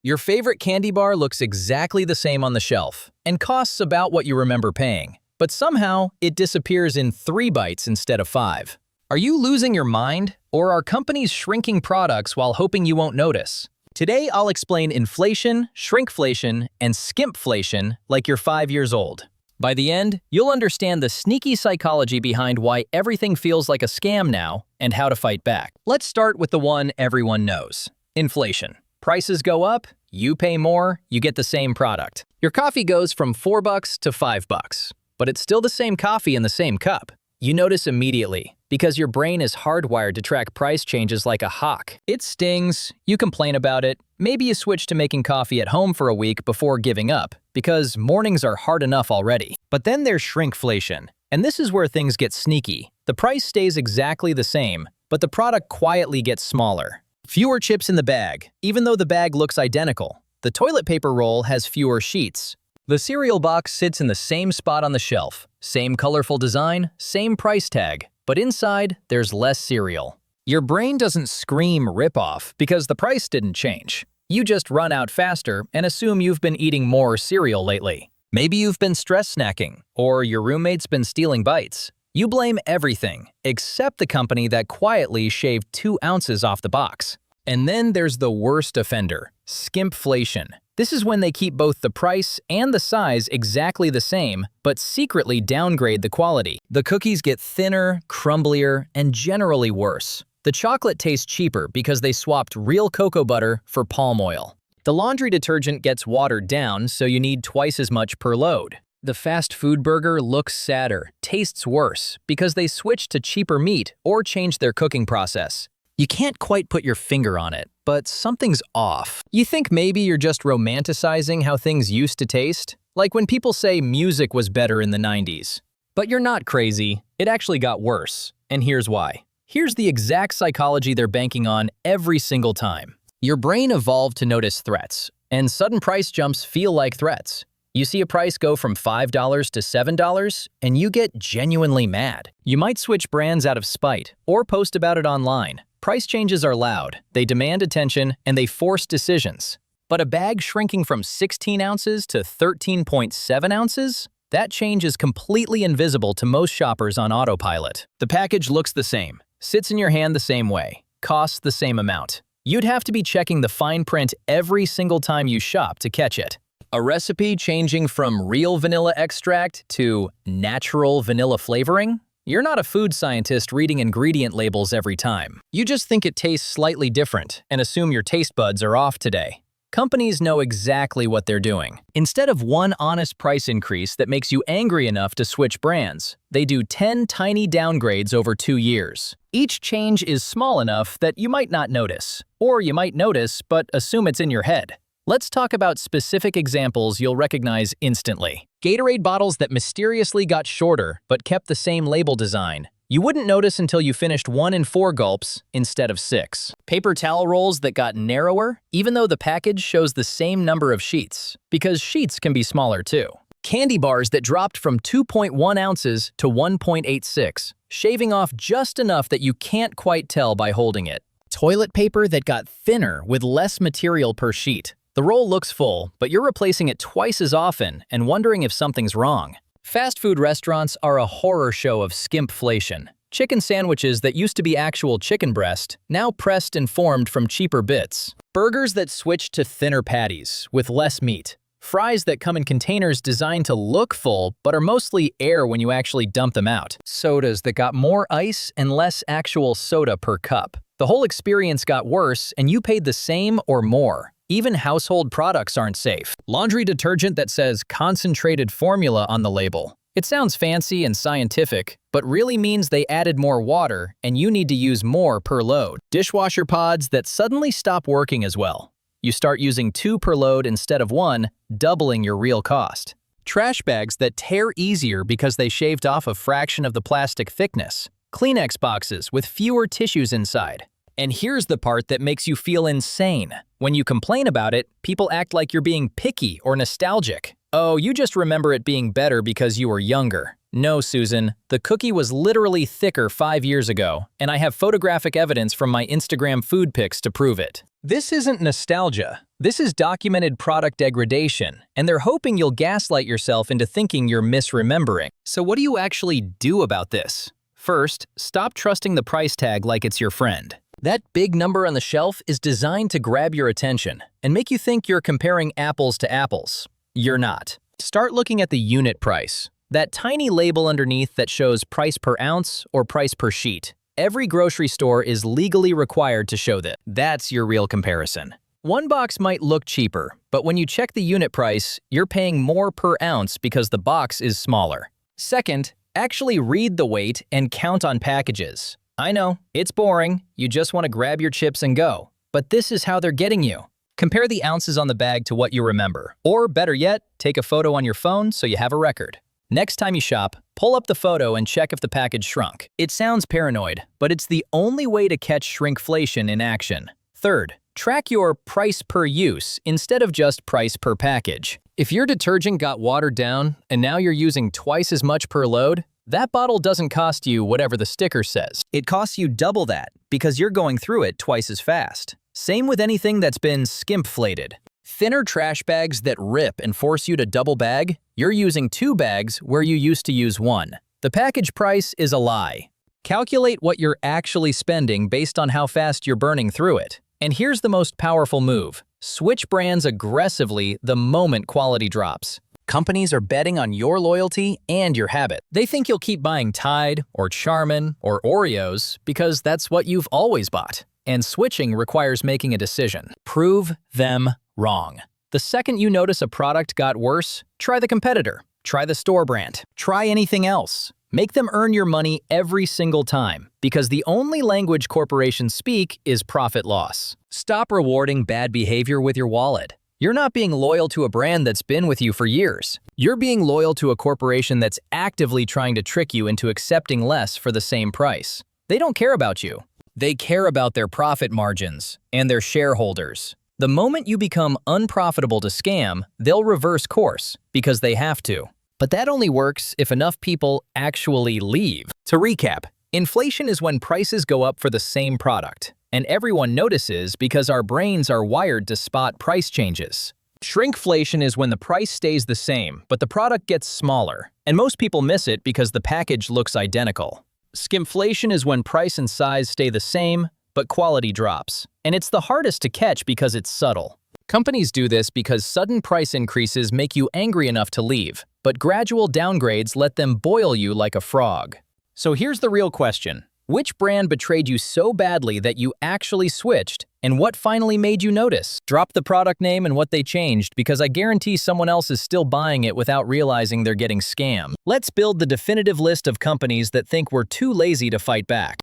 Your favorite candy bar looks exactly the same on the shelf and costs about what you remember paying, but somehow it disappears in 3 bites instead of 5. Are you losing your mind, or are companies shrinking products while hoping you won't notice? Today, I'll explain inflation, shrinkflation, and skimpflation like you're 5 years old. By the end, you'll understand the sneaky psychology behind why everything feels like a scam now and how to fight back. Let's start with the one everyone knows: inflation. Prices go up, you pay more, you get the same product. Your coffee goes from $4 to $5, but it's still the same coffee in the same cup. You notice immediately, because your brain is hardwired to track price changes like a hawk. It stings, you complain about it, maybe you switch to making coffee at home for a week before giving up, because mornings are hard enough already. But then there's shrinkflation, and this is where things get sneaky. The price stays exactly the same, but the product quietly gets smaller. Fewer chips in the bag, even though the bag looks identical. The toilet paper roll has fewer sheets. The cereal box sits in the same spot on the shelf. Same colorful design, same price tag, but inside, there's less cereal. Your brain doesn't scream rip-off because the price didn't change. You just run out faster and assume you've been eating more cereal lately. Maybe you've been stress snacking, or your roommate's been stealing bites. You blame everything, except the company that quietly shaved 2 ounces off the box. And then there's the worst offender, skimpflation. This is when they keep both the price and the size exactly the same, but secretly downgrade the quality. The cookies get thinner, crumblier, and generally worse. The chocolate tastes cheaper because they swapped real cocoa butter for palm oil. The laundry detergent gets watered down, so you need twice as much per load. The fast food burger looks sadder, tastes worse, because they switched to cheaper meat or changed their cooking process. You can't quite put your finger on it, but something's off. You think maybe you're just romanticizing how things used to taste? Like when people say music was better in the 90s. But you're not crazy. It actually got worse. And here's why. Here's the exact psychology they're banking on every single time. Your brain evolved to notice threats, and sudden price jumps feel like threats. You see a price go from $5 to $7, and you get genuinely mad. You might switch brands out of spite, or post about it online. Price changes are loud, they demand attention, and they force decisions. But a bag shrinking from 16 ounces to 13.7 ounces? That change is completely invisible to most shoppers on autopilot. The package looks the same, sits in your hand the same way, costs the same amount. You'd have to be checking the fine print every single time you shop to catch it. A recipe changing from real vanilla extract to natural vanilla flavoring? You're not a food scientist reading ingredient labels every time. You just think it tastes slightly different and assume your taste buds are off today. Companies know exactly what they're doing. Instead of one honest price increase that makes you angry enough to switch brands, they do 10 tiny downgrades over 2 years. Each change is small enough that you might not notice, or you might notice but assume it's in your head. Let's talk about specific examples you'll recognize instantly. Gatorade bottles that mysteriously got shorter but kept the same label design. You wouldn't notice until you finished 1 in 4 gulps instead of 6. Paper towel rolls that got narrower, even though the package shows the same number of sheets, because sheets can be smaller too. Candy bars that dropped from 2.1 ounces to 1.86, shaving off just enough that you can't quite tell by holding it. Toilet paper that got thinner with less material per sheet. The roll looks full, but you're replacing it twice as often and wondering if something's wrong. Fast food restaurants are a horror show of skimpflation. Chicken sandwiches that used to be actual chicken breast, now pressed and formed from cheaper bits. Burgers that switched to thinner patties, with less meat. Fries that come in containers designed to look full, but are mostly air when you actually dump them out. Sodas that got more ice and less actual soda per cup. The whole experience got worse, and you paid the same or more. Even household products aren't safe. Laundry detergent that says concentrated formula on the label. It sounds fancy and scientific, but really means they added more water and you need to use more per load. Dishwasher pods that suddenly stop working as well. You start using 2 per load instead of 1, doubling your real cost. Trash bags that tear easier because they shaved off a fraction of the plastic thickness. Kleenex boxes with fewer tissues inside. And here's the part that makes you feel insane. When you complain about it, people act like you're being picky or nostalgic. Oh, you just remember it being better because you were younger. No, Susan, the cookie was literally thicker 5 years ago, and I have photographic evidence from my Instagram food pics to prove it. This isn't nostalgia. This is documented product degradation, and they're hoping you'll gaslight yourself into thinking you're misremembering. So what do you actually do about this? First, stop trusting the price tag like it's your friend. That big number on the shelf is designed to grab your attention and make you think you're comparing apples to apples. You're not. Start looking at the unit price, that tiny label underneath that shows price per ounce or price per sheet. Every grocery store is legally required to show that. That's your real comparison. One box might look cheaper, but when you check the unit price, you're paying more per ounce because the box is smaller. Second, actually read the weight and count on packages. I know, it's boring, you just want to grab your chips and go, but this is how they're getting you. Compare the ounces on the bag to what you remember, or better yet, take a photo on your phone so you have a record. Next time you shop, pull up the photo and check if the package shrunk. It sounds paranoid, but it's the only way to catch shrinkflation in action. Third, track your price per use instead of just price per package. If your detergent got watered down and now you're using twice as much per load, that bottle doesn't cost you whatever the sticker says. It costs you double that because you're going through it twice as fast. Same with anything that's been skimpflated. Thinner trash bags that rip and force you to double bag, you're using 2 bags where you used to use 1. The package price is a lie. Calculate what you're actually spending based on how fast you're burning through it. And here's the most powerful move. Switch brands aggressively the moment quality drops. Companies are betting on your loyalty and your habit. They think you'll keep buying Tide or Charmin or Oreos because that's what you've always bought. And switching requires making a decision. Prove them wrong. The second you notice a product got worse, try the competitor. Try the store brand. Try anything else. Make them earn your money every single time, because the only language corporations speak is profit loss. Stop rewarding bad behavior with your wallet. You're not being loyal to a brand that's been with you for years. You're being loyal to a corporation that's actively trying to trick you into accepting less for the same price. They don't care about you. They care about their profit margins and their shareholders. The moment you become unprofitable to scam, they'll reverse course because they have to. But that only works if enough people actually leave. To recap, inflation is when prices go up for the same product, and everyone notices because our brains are wired to spot price changes. Shrinkflation is when the price stays the same, but the product gets smaller, and most people miss it because the package looks identical. Skimpflation is when price and size stay the same, but quality drops, and it's the hardest to catch because it's subtle. Companies do this because sudden price increases make you angry enough to leave, but gradual downgrades let them boil you like a frog. So here's the real question. Which brand betrayed you so badly that you actually switched, and what finally made you notice? Drop the product name and what they changed, because I guarantee someone else is still buying it without realizing they're getting scammed. Let's build the definitive list of companies that think we're too lazy to fight back.